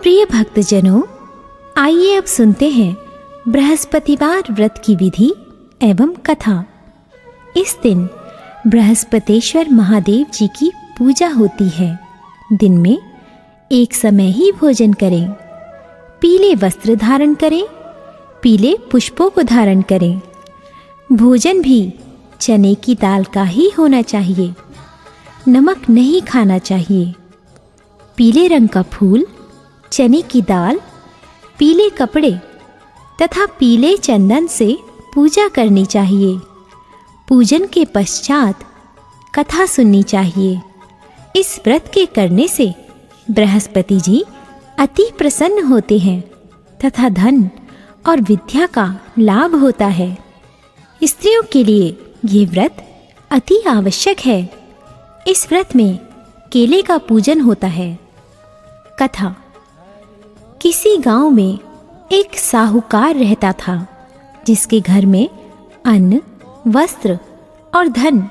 प्रिय भक्तजनों, आइए अब सुनते हैं बृहस्पतिवार व्रत की विधि एवं कथा। इस दिन बृहस्पतेश्वर महादेव जी की पूजा होती है। दिन में एक समय ही भोजन करें, पीले वस्त्र धारण करें, पीले पुष्पों को धारण करें। भोजन भी चने की दाल का ही होना चाहिए, नमक नहीं खाना चाहिए। पीले रंग का फूल, चने की दाल, पीले कपड़े तथा पीले चंदन से पूजा करनी चाहिए। पूजन के पश्चात कथा सुननी चाहिए। इस व्रत के करने से बृहस्पति जी अति प्रसन्न होते हैं तथा धन और विद्या का लाभ होता है। स्त्रियों के लिए ये व्रत अति आवश्यक है। इस व्रत में केले का पूजन होता है। कथा। किसी गांव में एक साहूकार रहता था, जिसके घर में अन्न, वस्त्र और धन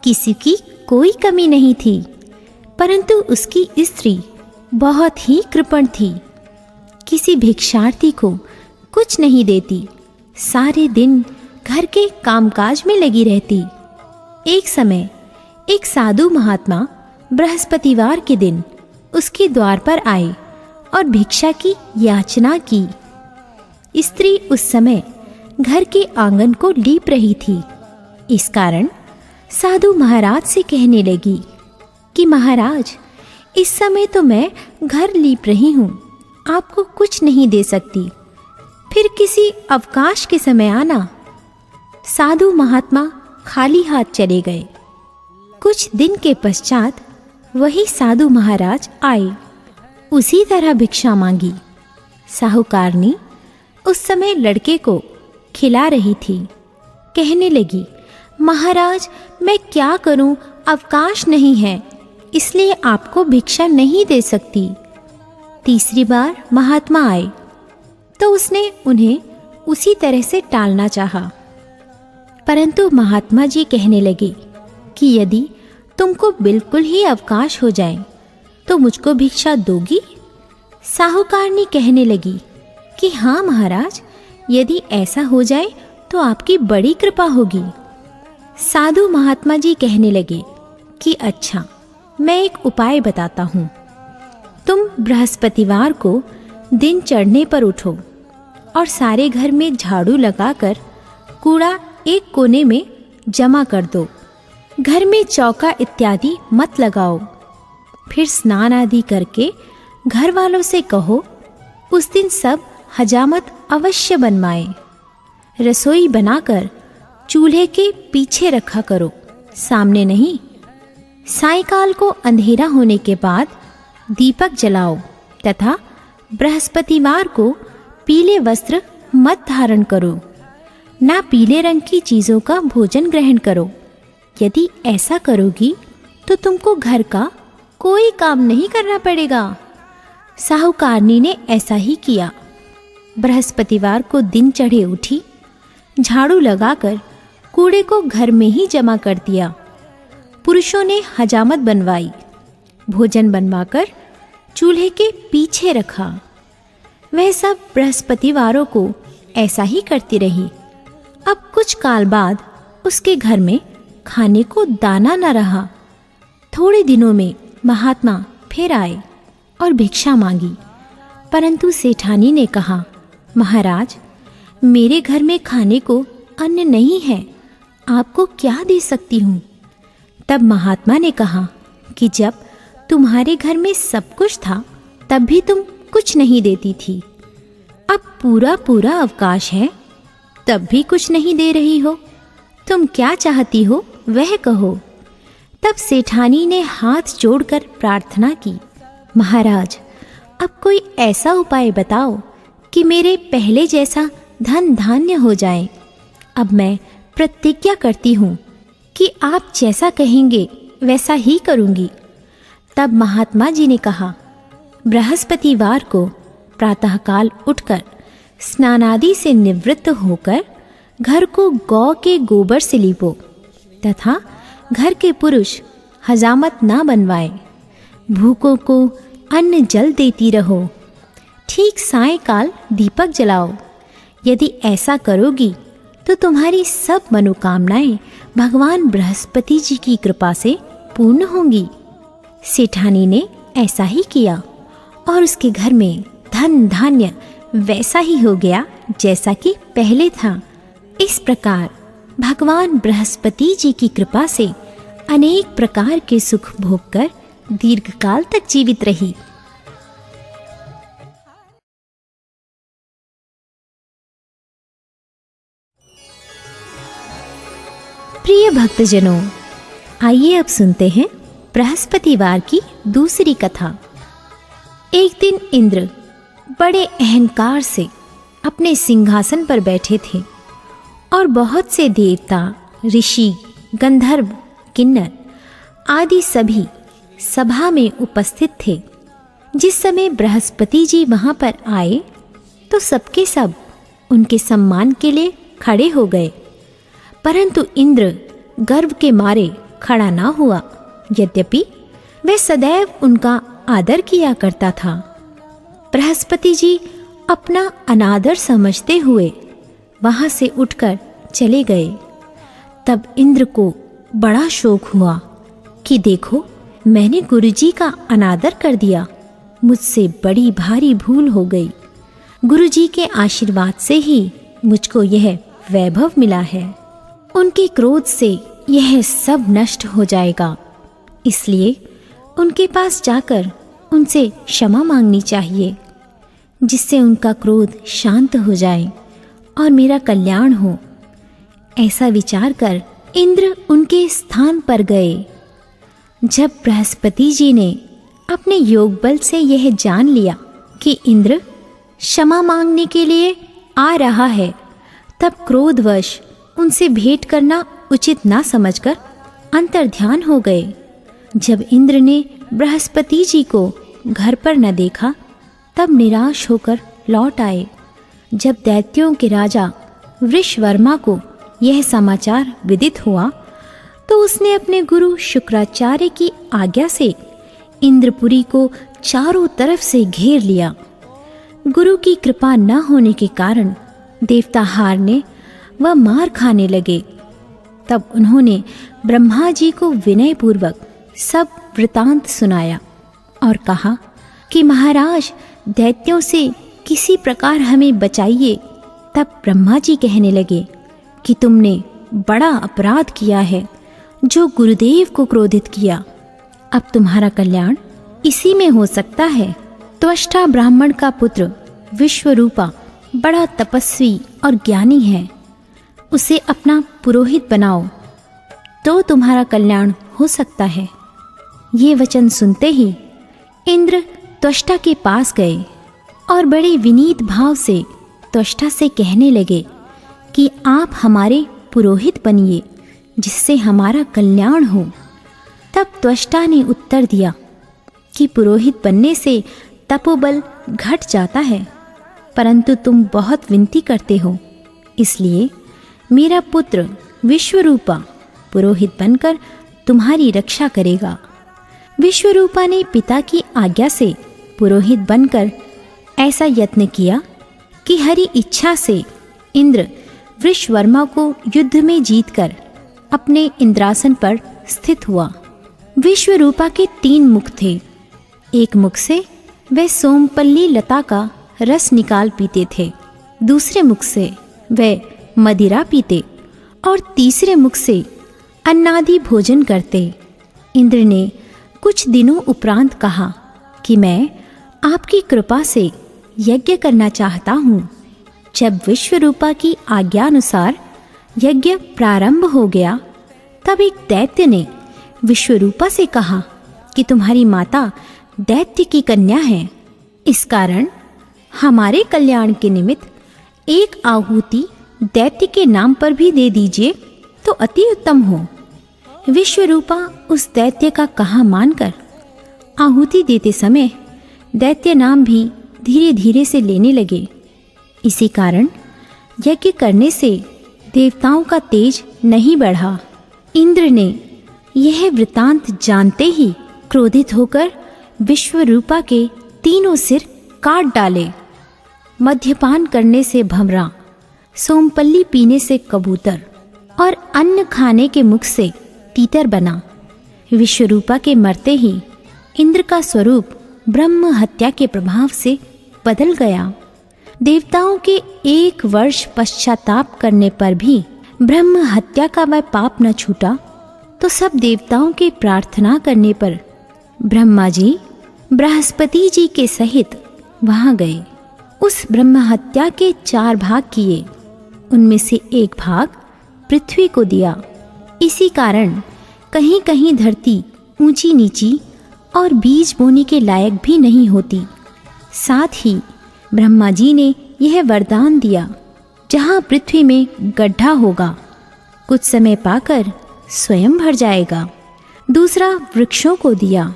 किसी की कोई कमी नहीं थी, परंतु उसकी स्त्री बहुत ही कृपण थी। किसी भिक्षार्थी को कुछ नहीं देती, सारे दिन घर के कामकाज में लगी रहती। एक समय एक साधु महात्मा बृहस्पतिवार के दिन उसके द्वार पर आए और भिक्षा की याचना की। स्त्री उस समय घर के आंगन को लीप रही थी। इस कारण साधु महाराज से कहने लगी कि महाराज, इस समय तो मैं घर लीप रही हूँ, आपको कुछ नहीं दे सकती, फिर किसी अवकाश के समय आना। साधु महात्मा खाली हाथ चले गए। कुछ दिन के पश्चात वही साधु महाराज आए, उसी तरह भिक्षा मांगी। साहूकारनी उस समय लड़के को खिला रही थी। कहने लगी, महाराज मैं क्या करूं, अवकाश नहीं है, इसलिए आपको भिक्षा नहीं दे सकती। तीसरी बार महात्मा आए तो उसने उन्हें उसी तरह से टालना चाहा, परंतु महात्मा जी कहने लगे कि यदि तुमको बिल्कुल ही अवकाश हो जाए तो मुझको भिक्षा दोगी? साहूकारनी कहने लगी कि हाँ महाराज, यदि ऐसा हो जाए तो आपकी बड़ी कृपा होगी। साधु महात्मा जी कहने लगे कि अच्छा, मैं एक उपाय बताता हूँ। तुम बृहस्पतिवार को दिन चढ़ने पर उठो और सारे घर में झाड़ू लगाकर कूड़ा एक कोने में जमा कर दो। घर में चौका इत्यादि मत लगाओ। फिर स्नान आदि करके घर वालों से कहो उस दिन सब हजामत अवश्य बनवाएं। रसोई बनाकर चूल्हे के पीछे रखा करो, सामने नहीं। सायंकाल को अंधेरा होने के बाद दीपक जलाओ तथा बृहस्पतिवार को पीले वस्त्र मत धारण करो, ना पीले रंग की चीज़ों का भोजन ग्रहण करो। यदि ऐसा करोगी तो तुमको घर का कोई काम नहीं करना पड़ेगा। साहूकारनी ने ऐसा ही किया। बृहस्पतिवार को दिन चढ़े उठी, झाड़ू लगाकर कूड़े को घर में ही जमा कर दिया। पुरुषों ने हजामत बनवाई, भोजन बनवाकर चूल्हे के पीछे रखा। वह सब बृहस्पतिवारों को ऐसा ही करती रही। अब कुछ काल बाद उसके घर में खाने को दाना न रहा। थोड़े दिनों में महात्मा फिर आए और भिक्षा मांगी, परंतु सेठानी ने कहा, महाराज मेरे घर में खाने को अन्न नहीं है, आपको क्या दे सकती हूँ? तब महात्मा ने कहा कि जब तुम्हारे घर में सब कुछ था तब भी तुम कुछ नहीं देती थी, अब पूरा अवकाश है तब भी कुछ नहीं दे रही हो। तुम क्या चाहती हो वह कहो। तब सेठानी ने हाथ जोड़कर प्रार्थना की, महाराज अब कोई ऐसा उपाय बताओ कि मेरे पहले जैसा धन धान्य हो जाए। अब मैं प्रतिज्ञा करती हूँ कि आप जैसा कहेंगे वैसा ही करूँगी। तब महात्मा जी ने कहा, बृहस्पतिवार को प्रातःकाल उठकर स्नानादि से निवृत्त होकर घर को गौ के गोबर से लीपो तथा घर के पुरुष हजामत ना बनवाए। भूखों को अन्न जल देती रहो ठीक सायंकाल दीपक जलाओ। यदि ऐसा करोगी तो तुम्हारी सब मनोकामनाएं भगवान बृहस्पति जी की कृपा से पूर्ण होंगी। सेठानी ने ऐसा ही किया और उसके घर में धन धान्य वैसा ही हो गया जैसा कि पहले था। इस प्रकार भगवान बृहस्पति जी की कृपा से अनेक प्रकार के सुख भोग कर दीर्घकाल तक जीवित रही। प्रिय भक्तजनों, आइए अब सुनते हैं बृहस्पतिवार की दूसरी कथा। एक दिन इंद्र बड़े अहंकार से अपने सिंहासन पर बैठे थे और बहुत से देवता, ऋषि, गंधर्व, किन्नर आदि सभी सभा में उपस्थित थे। जिस समय बृहस्पति जी वहां पर आए तो सबके सब उनके सम्मान के लिए खड़े हो गए, परंतु इंद्र गर्व के मारे खड़ा ना हुआ। यद्यपि वह सदैव उनका आदर किया करता था। बृहस्पति जी अपना अनादर समझते हुए वहां से उठकर चले गए। तब इंद्र को बड़ा शोक हुआ कि देखो, मैंने गुरुजी का अनादर कर दिया, मुझसे बड़ी भारी भूल हो गई। गुरुजी के आशीर्वाद से ही मुझको यह वैभव मिला है। उनके क्रोध से यह सब नष्ट हो जाएगा, इसलिए उनके पास जाकर उनसे क्षमा मांगनी चाहिए, जिससे उनका क्रोध शांत हो जाए और मेरा कल्याण हो। ऐसा विचार कर इंद्र उनके स्थान पर गए। जब बृहस्पति जी ने अपने योग बल से यह जान लिया कि इंद्र क्षमा मांगने के लिए आ रहा है, तब क्रोधवश उनसे भेंट करना उचित ना समझकर अंतर्ध्यान हो गए। जब इंद्र ने बृहस्पति जी को घर पर न देखा, तब निराश होकर लौट आए। जब दैत्यों के राजा वृषवर्मा को यह समाचार विदित हुआ, तो उसने अपने गुरु शुक्राचार्य की आज्ञा से इंद्रपुरी को चारों तरफ से घेर लिया। गुरु की कृपा न होने के कारण देवता हारने व मार खाने लगे। तब उन्होंने ब्रह्मा जी को विनयपूर्वक सब वृतांत सुनाया और कहा कि महाराज, दैत्यों से किसी प्रकार हमें बचाइए। तब ब्रह्मा जी कहने लगे कि तुमने बड़ा अपराध किया है, जो गुरुदेव को क्रोधित किया। अब तुम्हारा कल्याण इसी में हो सकता है। त्वष्टा ब्राह्मण का पुत्र विश्वरूपा बड़ा तपस्वी और ज्ञानी है, उसे अपना पुरोहित बनाओ तो तुम्हारा कल्याण हो सकता है। ये वचन सुनते ही इंद्र त्वष्टा के पास गए और बड़े विनीत भाव से त्वष्टा से कहने लगे कि आप हमारे पुरोहित बनिए, जिससे हमारा कल्याण हो। तब त्वष्टा ने उत्तर दिया कि पुरोहित बनने से तपोबल घट जाता है, परंतु तुम बहुत विनती करते हो, इसलिए मेरा पुत्र विश्वरूपा पुरोहित बनकर तुम्हारी रक्षा करेगा। विश्वरूपा ने पिता की आज्ञा से पुरोहित बनकर ऐसा यत्न किया कि हरि इच्छा से इंद्र वृषवर्मा को युद्ध में जीतकर अपने इंद्रासन पर स्थित हुआ। विश्वरूपा के 3 मुख थे। एक मुख से वे सोमपल्ली लता का रस निकाल पीते थे, दूसरे मुख से वे मदिरा पीते और तीसरे मुख से अन्नादि भोजन करते। इंद्र ने कुछ दिनों उपरांत कहा कि मैं आपकी कृपा से यज्ञ करना चाहता हूँ। जब विश्वरूपा की आज्ञानुसार यज्ञ प्रारंभ हो गया, तब एक दैत्य ने विश्वरूपा से कहा कि तुम्हारी माता दैत्य की कन्या है, इस कारण हमारे कल्याण के निमित्त एक आहुति दैत्य के नाम पर भी दे दीजिए तो अति उत्तम हो। विश्वरूपा उस दैत्य का कहा मानकर आहुति देते समय दैत्य नाम भी धीरे धीरे से लेने लगे। इसी कारण यज्ञ करने से देवताओं का तेज नहीं बढ़ा। इंद्र ने यह वृतांत जानते ही क्रोधित होकर विश्वरूपा के 3 सिर काट डाले मद्यपान करने से भंवरा, सोमपल्ली पीने से कबूतर और अन्न खाने के मुख से तीतर बना। विश्वरूपा के मरते ही इंद्र का स्वरूप ब्रह्म हत्या के प्रभाव से बदल गया। देवताओं के 1 वर्ष पश्चाताप करने पर भी ब्रह्म हत्या का वह पाप न छूटा, तो सब देवताओं के प्रार्थना करने पर ब्रह्मा जी बृहस्पति जी के सहित वहां गए। उस ब्रह्म हत्या के 4 भाग किए, उनमें से 1 भाग पृथ्वी को दिया। इसी कारण कहीं कहीं धरती ऊंची नीची और बीज बोने के लायक भी नहीं होती। साथ ही ब्रह्मा जी ने यह वरदान दिया, जहाँ पृथ्वी में गड्ढा होगा कुछ समय पाकर स्वयं भर जाएगा। दूसरा वृक्षों को दिया,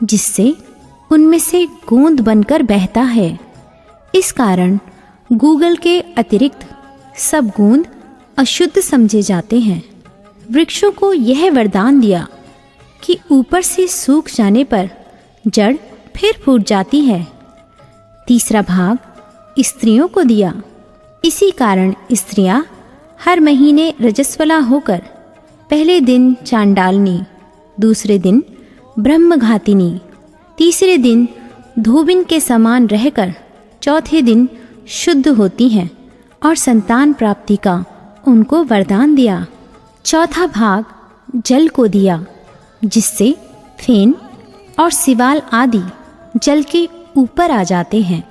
जिससे उनमें से गोंद बनकर बहता है। इस कारण गूगल के अतिरिक्त सब गोंद अशुद्ध समझे जाते हैं। वृक्षों को यह वरदान दिया कि ऊपर से सूख जाने पर जड़ फिर फूट जाती है। तीसरा भाग स्त्रियों को दिया। इसी कारण स्त्रियां हर महीने रजस्वला होकर पहले दिन चांडालनी, दूसरे दिन ब्रह्मघातिनी, तीसरे दिन धोबिन के समान रहकर चौथे दिन शुद्ध होती हैं और संतान प्राप्ति का उनको वरदान दिया। चौथा भाग जल को दिया, जिससे फेन और सिवाल आदि जल के ऊपर आ जाते हैं।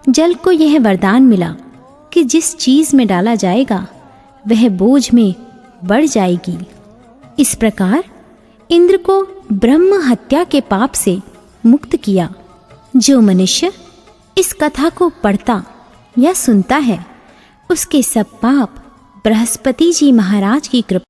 जल को यह वरदान मिला कि जिस चीज में डाला जाएगा वह बोझ में बढ़ जाएगी। इस प्रकार इंद्र को ब्रह्म हत्या के पाप से मुक्त किया। जो मनुष्य इस कथा को पढ़ता या सुनता है, उसके सब पाप बृहस्पति जी महाराज की कृपा